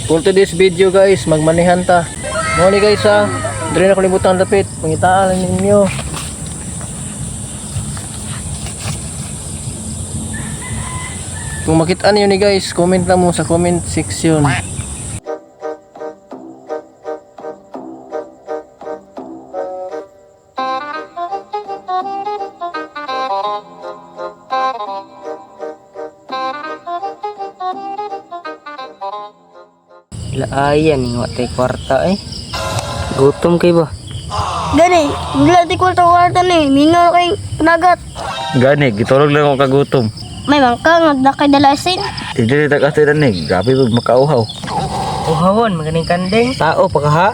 For today's video guys, magmanihan ta. Mo ni guys ha. Dili na ko libutan dapit. Pangitaan lang ninyo. Kung makita niyo ni guys, comment lang mo sa comment section. Laayan ning wa tay kwarta Gutom kay ba? Gani, wala di kwarta ni. Mingaw kay panagat. Gani, gitulog lang ako kagutom. May mangka nga kay dalasin. Hindi ta kasi ni, grabe pag makauhaw. Uhawon maganing kandeng. Tao pagkaha.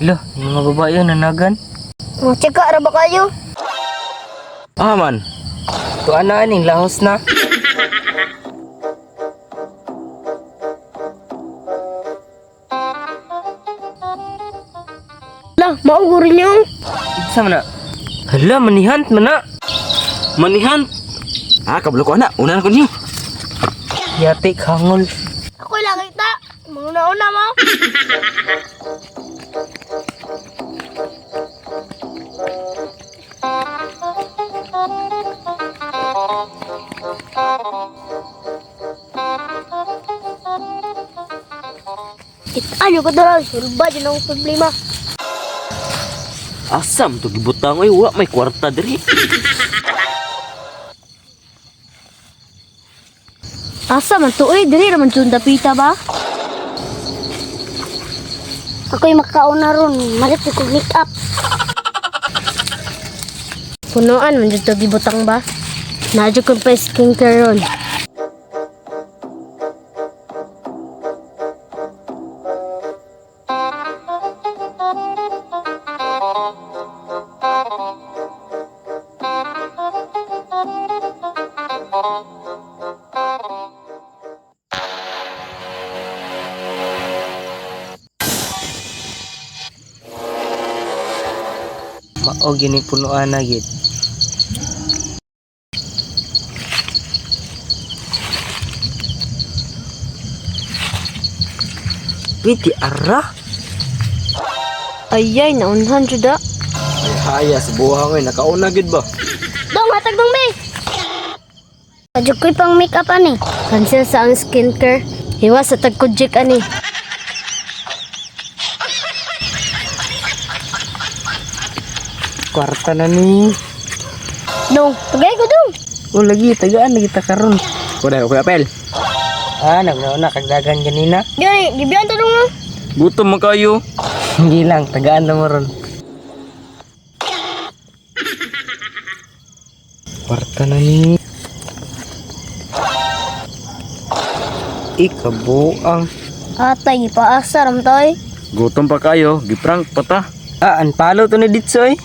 Loh, yung mga babae nanagan. Tsaka ra ba kayo? Ah man. Tuan na aning lahos na. Lah, mauguri niyo. Isa man na. Hala, manihant man na. Manihant. Kabalo ko na, una na ko niyo. Yatik hangol. Ako lang kita. Muna-una mo. Ano ka daw? Sulba dyan ang problema. Asam to gibutang oy, wa may kwarta diri. Asa man to? Dili naman dyan dapita ba? Ako'y makauna ron. Malit ko make up. Punuan man dito gibutang ba? Nadyo ko pa skincare ron. Mao gini punuan na gid. Piti ara. Ayay, naunhan dyan da. Ay, hayas buhang oy, nakauna gid ba? Dong, hatag dong, be! Adyo ko'y pang make up ani. Cancel sa ang skincare. Hiwas sa tagkudjik ani. Kwarta na ni. Dong, tagay ko dong. O lagi tagaan lagi ta karon. Kuda ko apel. Nagnauna kagdagan ganina. Gani, gibiyan to dong no. Gutom man kayo. Hindi lang tagaan na mo ron. Kwarta na ni. Ikabuang. Atay, gipaasa ram toy. Gutom pa kayo, giprank pa ta. Anpalo to ni Ditsoy.